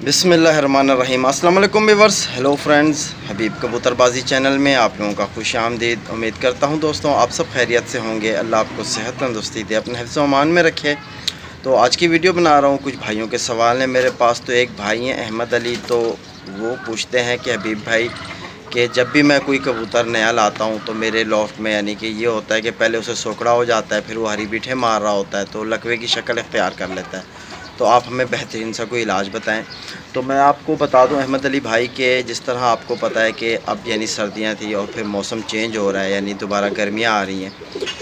बिस्मिल्लाहिर्रहमानिर्रहीम। अस्सलाम वालेकुम व्यूअर्स, हेलो फ्रेंड्स, हबीब कबूतरबाजी चैनल में आप लोगों का खुश आमदीद। उम्मीद करता हूं दोस्तों आप सब खैरियत से होंगे। अल्लाह आपको सेहत तंदुरुस्ती दे, अपने हिफ्ज़ व अमान में रखे। तो आज की वीडियो बना रहा हूं, कुछ भाइयों के सवाल हैं मेरे पास। तो एक भाई हैं अहमद अली, तो वो पूछते हैं कि हबीब भाई कि जब भी मैं कोई कबूतर नया लाता हूं तो मेरे लॉफ्ट में यानी कि ये होता है कि पहले उसे सोकड़ा हो जाता है, फिर वो हरी बीठे मार रहा होता है, तो लकवे की शक्ल इख्तियार कर लेता है। तो आप हमें बेहतरीन सा कोई इलाज बताएं। तो मैं आपको बता दूं अहमद अली भाई के, जिस तरह आपको पता है कि अब यानी सर्दियां थी और फिर मौसम चेंज हो रहा है, यानी दोबारा गर्मियां आ रही हैं।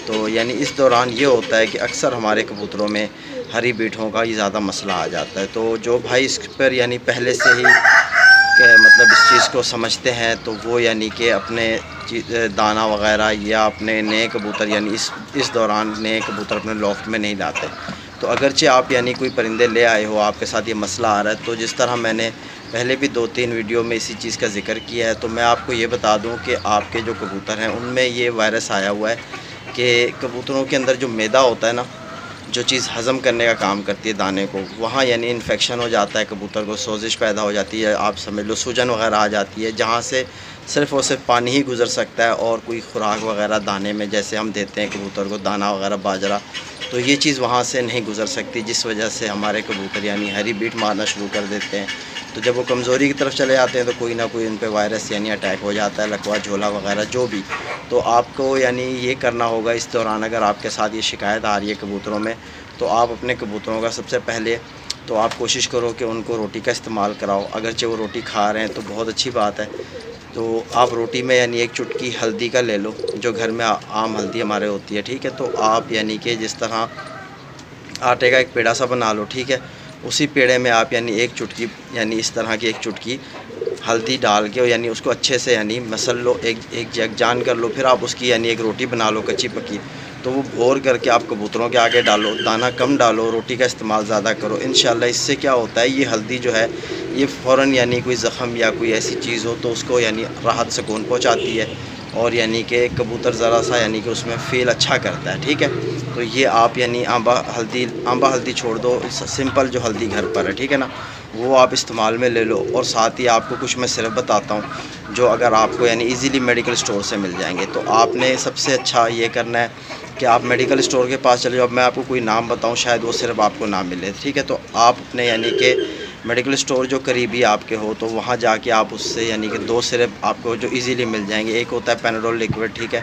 तो यानी इस दौरान ये होता है कि अक्सर हमारे कबूतरों में हरी बीठों का ही ज़्यादा मसला आ जाता है। तो जो भाई इस पर यानी पहले से ही मतलब इस चीज़ को समझते हैं, तो वो यानी कि अपने दाना वगैरह या अपने नए कबूतर यानी इस दौरान नए कबूतर अपने लॉफ्ट में नहीं लाते। तो अगरचे आप यानी कोई परिंदे ले आए हो, आपके साथ ये मसला आ रहा है, तो जिस तरह मैंने पहले भी 2-3 वीडियो में इसी चीज़ का ज़िक्र किया है, तो मैं आपको ये बता दूं कि आपके जो कबूतर हैं उनमें ये वायरस आया हुआ है कि कबूतरों के अंदर जो मैदा होता है ना, जो चीज़ हज़म करने का काम करती है दाने को, वहाँ यानी इन्फेक्शन हो जाता है, कबूतर को सोजिश पैदा हो जाती है, आप समझ लो सूजन वगैरह आ जाती है, जहाँ से सिर्फ़ और सिर्फ पानी ही गुज़र सकता है और कोई खुराक वगैरह दाने में जैसे हम देते हैं कबूतर को दाना वगैरह बाजरा, तो ये चीज़ वहाँ से नहीं गुज़र सकती, जिस वजह से हमारे कबूतर यानी हरी बीट मारना शुरू कर देते हैं। तो जब वो कमज़ोरी की तरफ चले जाते हैं तो कोई ना कोई उन पर वायरस यानी अटैक हो जाता है, लकवा झोला वगैरह जो भी। तो आपको यानी ये करना होगा इस दौरान, अगर आपके साथ ये शिकायत आ रही है कबूतरों में, तो आप अपने कबूतरों का सबसे पहले तो आप कोशिश करो कि उनको रोटी का इस्तेमाल कराओ। अगरचे वो रोटी खा रहे हैं तो बहुत अच्छी बात है। तो आप रोटी में यानी एक चुटकी हल्दी का ले लो, जो घर में आम हल्दी हमारे होती है, ठीक है। तो आप यानी कि जिस तरह आटे का एक पेड़ा सा बना लो, ठीक है, उसी पेड़े में आप यानी एक चुटकी यानी इस तरह की एक चुटकी हल्दी डाल के यानी उसको अच्छे से यानी मसल लो, एक जग जान कर लो, फिर आप उसकी यानी एक रोटी बना लो कच्ची पकी। तो वो भोर करके आप कबूतरों के आगे डालो, दाना कम डालो, रोटी का इस्तेमाल ज़्यादा करो। इंशाल्लाह इससे क्या होता है, ये हल्दी जो है ये फ़ौरन यानी कोई ज़ख़म या कोई ऐसी चीज़ हो तो उसको यानी राहत सुकून पहुँचाती है, और यानी कि कबूतर ज़रा सा यानी कि उसमें फ़ील अच्छा करता है, ठीक है। तो ये आप यानी आंबा हल्दी छोड़ दो, सिंपल जो हल्दी घर पर है, ठीक है ना, वो आप इस्तेमाल में ले लो। और साथ ही आपको कुछ मैं सिरप बताता हूँ जो अगर आपको यानी इजीली मेडिकल स्टोर से मिल जाएंगे। तो आपने सबसे अच्छा ये करना है कि आप मेडिकल स्टोर के पास चले जाओ। मैं आपको कोई नाम बताऊँ शायद वो सिरप आपको ना मिले, ठीक है। तो आप अपने यानी कि मेडिकल स्टोर जो करीबी आपके हो, तो वहाँ जाके आप उससे यानी कि 2 सिरप आपको जो इजीली मिल जाएंगे। एक होता है पैनाडोल लिक्विड, ठीक है,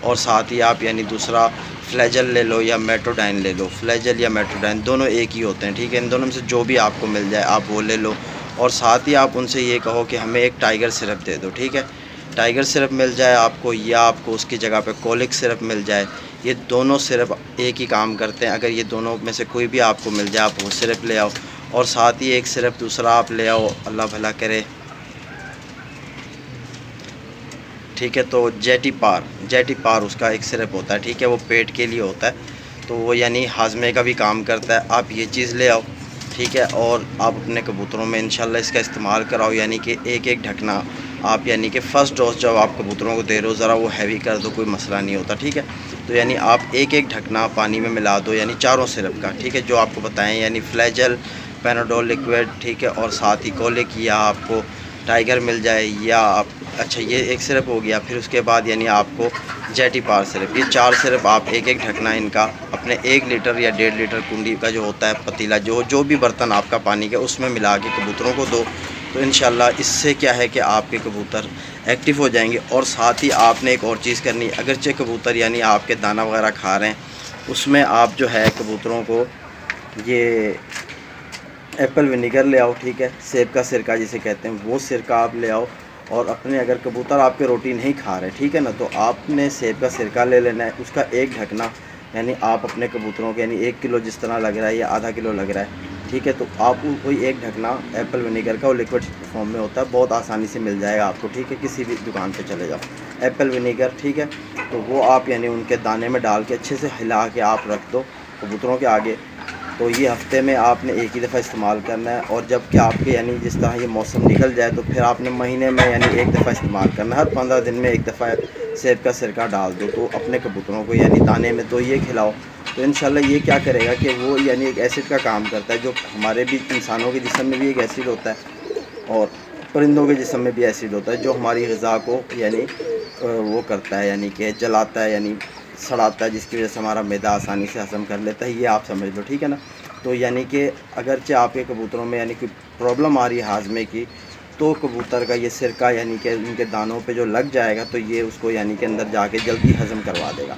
और साथ ही आप यानी दूसरा फ्लैजल ले लो या मेट्रोडाइन ले लो। फ्लैजल या मेट्रोडाइन दोनों एक ही होते हैं, ठीक है। इन दोनों में से जो भी आपको मिल जाए आप वो ले लो। और साथ ही आप उनसे ये कहो कि हमें एक टाइगर सिरप दे दो, ठीक है। टाइगर सिरप मिल जाए आपको, या आपको उसकी जगह पे कोलिक सिरप मिल जाए, ये दोनों सिरप एक ही काम करते हैं। अगर ये दोनों में से कोई भी आपको मिल जाए आप वो सिरप ले आओ। और साथ ही एक सिरप दूसरा आप ले आओ, अल्लाह भला करे, ठीक है। तो जेटी पार उसका एक सिरप होता है, ठीक है, वो पेट के लिए होता है, तो वो यानी हाजमे का भी काम करता है। आप ये चीज़ ले आओ, ठीक है, और आप अपने कबूतरों में इंशाल्लाह इसका इस्तेमाल कराओ। यानी कि एक ढकना आप यानी कि फ़र्स्ट डोज जब आप कबूतरों को दे रहे हो ज़रा वो हैवी कर दो, कोई मसला नहीं होता, ठीक है। तो यानी आप एक ढकना पानी में मिला दो यानी चारों सिरप का, ठीक है, जो आपको बताएं, यानी फ्लैजल, पैनाडोल लिक्विड, ठीक है, और साथ ही कोलिक, या आपको टाइगर मिल जाए, या आप अच्छा ये एक सिरप हो गया। फिर उसके बाद यानी आपको जेटी पार सिरप, ये 4 सिरप आप एक ढकना इनका अपने 1 लीटर या 1.5 लीटर कुंडी का जो होता है पतीला, जो भी बर्तन आपका पानी का, उसमें मिला के कबूतरों को दो। तो इंशाल्लाह इससे क्या है कि आपके कबूतर एक्टिव हो जाएंगे। और साथ ही आपने एक और चीज़ करनी, अगरचे कबूतर यानी आपके दाना वगैरह खा रहे हैं, उसमें आप जो है कबूतरों को ये एप्पल विनीगर ले आओ, ठीक है, सेब का सिरका जिसे कहते हैं, वो सिरका आप ले आओ। और अपने अगर कबूतर आपके रोटी नहीं खा रहे, ठीक है ना, तो आपने सेब का सिरका ले लेना है, उसका एक ढकना यानी आप अपने कबूतरों के यानी 1 किलो जिस तरह लग रहा है या आधा किलो लग रहा है, ठीक है, तो आप कोई एक ढकना एप्पल विनीगर का, वो लिक्विड फॉर्म में होता है, बहुत आसानी से मिल जाएगा आपको, ठीक है। किसी भी दुकान पे चले जाओ, एप्पल विनीगर, ठीक है, तो वो आप यानी उनके दाने में डाल के अच्छे से हिला के आप रख दो कबूतरों के आगे। तो ये हफ्ते में आपने एक ही दफ़ा इस्तेमाल करना है। और जब कि आपके यानी जिस तरह ये मौसम निकल जाए तो फिर आपने महीने में यानी एक दफ़ा इस्तेमाल करना है। हर 15 दिन में एक दफ़ा सेब का सिरका डाल दो। तो अपने कबूतरों को यानी दाने में तो ये खिलाओ। تو انشاءاللہ یہ کیا کرے گا کہ وہ یعنی ایک ایسڈ کا کام کرتا ہے، جو ہمارے بھی انسانوں کے جسم میں بھی ایک ایسڈ ہوتا ہے اور پرندوں کے جسم میں بھی ایسڈ ہوتا ہے، جو ہماری غذا کو یعنی وہ کرتا ہے، یعنی کہ جلاتا ہے، یعنی سڑاتا ہے، جس کی وجہ سے ہمارا معدہ آسانی سے ہضم کر لیتا ہے، یہ آپ سمجھ لو، ٹھیک ہے نا۔ تو یعنی کہ اگرچہ آپ کے کبوتروں میں یعنی کہ پرابلم آ رہی ہے ہاضمے کی، تو کبوتر کا یہ سرکہ یعنی کہ ان کے دانوں پہ جو لگ جائے گا تو یہ اس کو یعنی کہ اندر جا کے جلدی ہضم کروا دے گا۔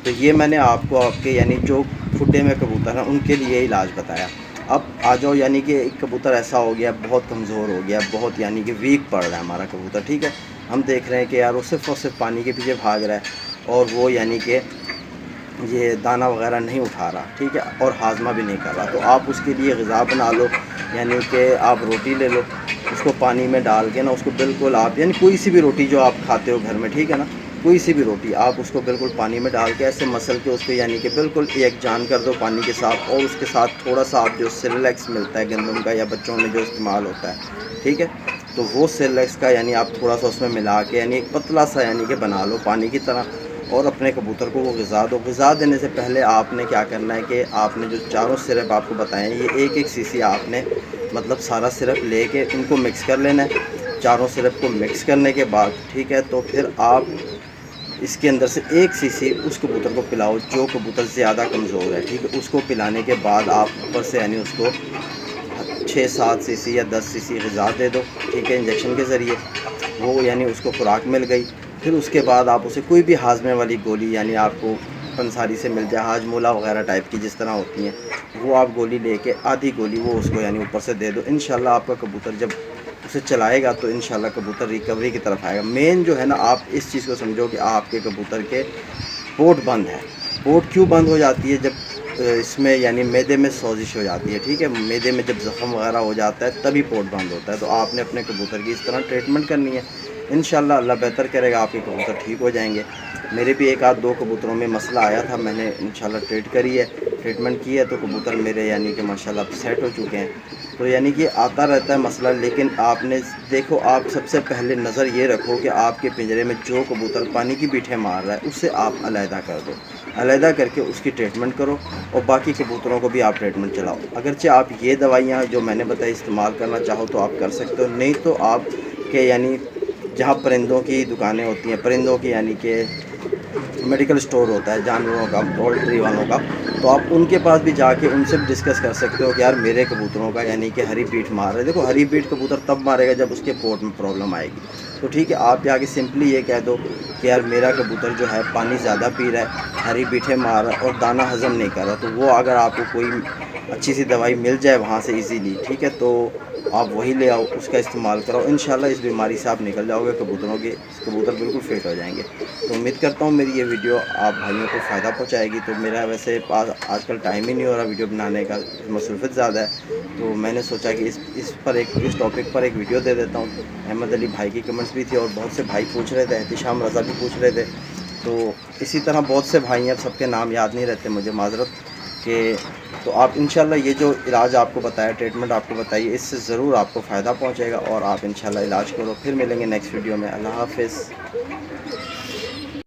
تو یہ میں نے آپ کو آپ کے یعنی جو کھڈے میں کبوتر ہیں ان کے لیے علاج بتایا۔ اب آ جاؤ، یعنی کہ ایک کبوتر ایسا ہو گیا، بہت کمزور ہو گیا، بہت یعنی کہ ویک پڑ رہا ہے ہمارا کبوتر، ٹھیک ہے، ہم دیکھ رہے ہیں کہ یار وہ صرف اور صرف پانی کے پیچھے بھاگ رہا ہے اور وہ یعنی کہ یہ دانہ وغیرہ نہیں اٹھا رہا، ٹھیک ہے، اور ہاضمہ بھی نہیں کر رہا، تو آپ اس کے لیے غذا بنا لو، یعنی کہ آپ روٹی لے لو، اس کو پانی میں ڈال کے نا اس کو بالکل آپ یعنی کوئی سی بھی روٹی جو آپ کھاتے ہو گھر میں، ٹھیک ہے نا، کوئی سی بھی روٹی آپ اس کو بالکل پانی میں ڈال کے ایسے مسل کے اس کو یعنی کہ بالکل ایک جان کر دو پانی کے ساتھ، اور اس کے ساتھ تھوڑا سا آپ جو سیریلیکس ملتا ہے گندم کا یا بچوں میں جو استعمال ہوتا ہے، ٹھیک ہے، تو وہ سیریلیکس کا یعنی آپ تھوڑا سا اس میں ملا کے یعنی ایک پتلا سا یعنی کہ بنا لو پانی کی طرح، اور اپنے کبوتر کو وہ غذا دو۔ غذا دینے سے پہلے آپ نے کیا کرنا ہے کہ آپ نے جو چاروں سرپ آپ کو بتائے ہیں، یہ ایک سی سی آپ نے مطلب سارا سرپ لے کے ان کو مکس کر لینا ہے۔ چاروں سرپ کو مکس کرنے کے بعد، ٹھیک ہے، تو پھر آپ اس کے اندر سے ایک سی سی اس کبوتر کو پلاؤ جو کبوتر زیادہ کمزور ہے، ٹھیک ہے، اس کو پلانے کے بعد آپ اوپر سے یعنی اس کو 6-7 سی سی یا 10 سی سی غذا دے دو، ٹھیک ہے، انجیکشن کے ذریعے، وہ یعنی اس کو خوراک مل گئی۔ پھر اس کے بعد آپ اسے کوئی بھی ہاضمے والی گولی یعنی آپ کو پنساری سے مل جائے، ہاجمولا وغیرہ ٹائپ کی جس طرح ہوتی ہیں، وہ آپ گولی لے کے آدھی گولی وہ اس کو یعنی اوپر سے دے دو۔ انشاءاللہ آپ کا کبوتر جب اسے چلائے گا تو انشاءاللہ کبوتر ریکوری کی طرف آئے گا۔ مین جو ہے نا، آپ اس چیز کو سمجھو کہ آپ کے کبوتر کے پوٹ بند ہے۔ پوٹ کیوں بند ہو جاتی ہے؟ جب اس میں یعنی معدے میں سوزش ہو جاتی ہے، ٹھیک ہے، معدے میں جب زخم وغیرہ ہو جاتا ہے تبھی پوٹ بند ہوتا ہے، تو آپ نے اپنے کبوتر کی اس طرح ٹریٹمنٹ کرنی ہے۔ انشاءاللہ اللہ بہتر کرے گا، آپ کے کبوتر ٹھیک ہو جائیں گے۔ میرے بھی 1-2 کبوتروں میں مسئلہ آیا تھا، میں نے انشاءاللہ ٹریٹمنٹ کی ہے، تو کبوتر میرے یعنی کہ ماشاءاللہ اب سیٹ ہو چکے ہیں۔ تو یعنی کہ آتا رہتا ہے مسئلہ، لیکن آپ نے دیکھو، آپ سب سے پہلے نظر یہ رکھو کہ آپ کے پنجرے میں جو کبوتر پانی کی بیٹھیں مار رہا ہے اسے آپ علیحدہ کر دو، علیحدہ کر کے اس کی ٹریٹمنٹ کرو، اور باقی کبوتروں کو بھی آپ ٹریٹمنٹ چلاؤ۔ اگرچہ آپ یہ دوائیاں جو میں نے بتائی استعمال کرنا چاہو تو آپ کر سکتے ہو، نہیں تو آپ کے یعنی جہاں پرندوں کی دکانیں ہوتی ہیں، پرندوں کی یعنی کہ میڈیکل سٹور ہوتا ہے جانوروں کا، پولٹری والوں کا، تو آپ ان کے پاس بھی جا کے ان سے بھی ڈسکس کر سکتے ہو کہ یار میرے کبوتروں کا یعنی کہ ہری پیٹ مار رہے ہیں۔ دیکھو، ہری پیٹ کبوتر تب مارے گا جب اس کے پوٹ میں پرابلم آئے گی، تو ٹھیک ہے، آپ آگے سمپلی یہ کہہ دو کہ یار میرا کبوتر جو ہے پانی زیادہ پی رہا ہے، ہری پیٹھیں مار رہا ہے اور دانہ ہضم نہیں کر رہا، تو وہ اگر آپ کو کوئی اچھی سی دوائی مل جائے وہاں سے ایزیلی، ٹھیک ہے، تو آپ وہی لے آؤ، اس کا استعمال کرو، انشاءاللہ اس بیماری سے آپ نکل جاؤ گے، کبوتر بالکل فٹ ہو جائیں گے۔ تو امید کرتا ہوں میری یہ ویڈیو آپ بھائیوں کو فائدہ پہنچائے گی۔ تو میرا ویسے آج کل ٹائم ہی نہیں ہو رہا ویڈیو بنانے کا، مصروفیت زیادہ ہے، تو میں نے سوچا کہ اس ٹاپک پر ایک ویڈیو دے دیتا ہوں۔ احمد علی بھائی کی کمنٹس بھی تھی اور بہت سے بھائی پوچھ رہے تھے، احتشام رضا بھی پوچھ رہے تھے، تو اسی طرح بہت سے بھائی ہیں، سب کے نام یاد نہیں رہتے مجھے، معذرت کہ تو آپ انشاءاللہ یہ جو علاج آپ کو بتایا، ٹریٹمنٹ آپ کو بتائی، اس سے ضرور آپ کو فائدہ پہنچے گا اور آپ انشاءاللہ علاج کرو۔ پھر ملیں گے نیکسٹ ویڈیو میں۔ اللہ حافظ۔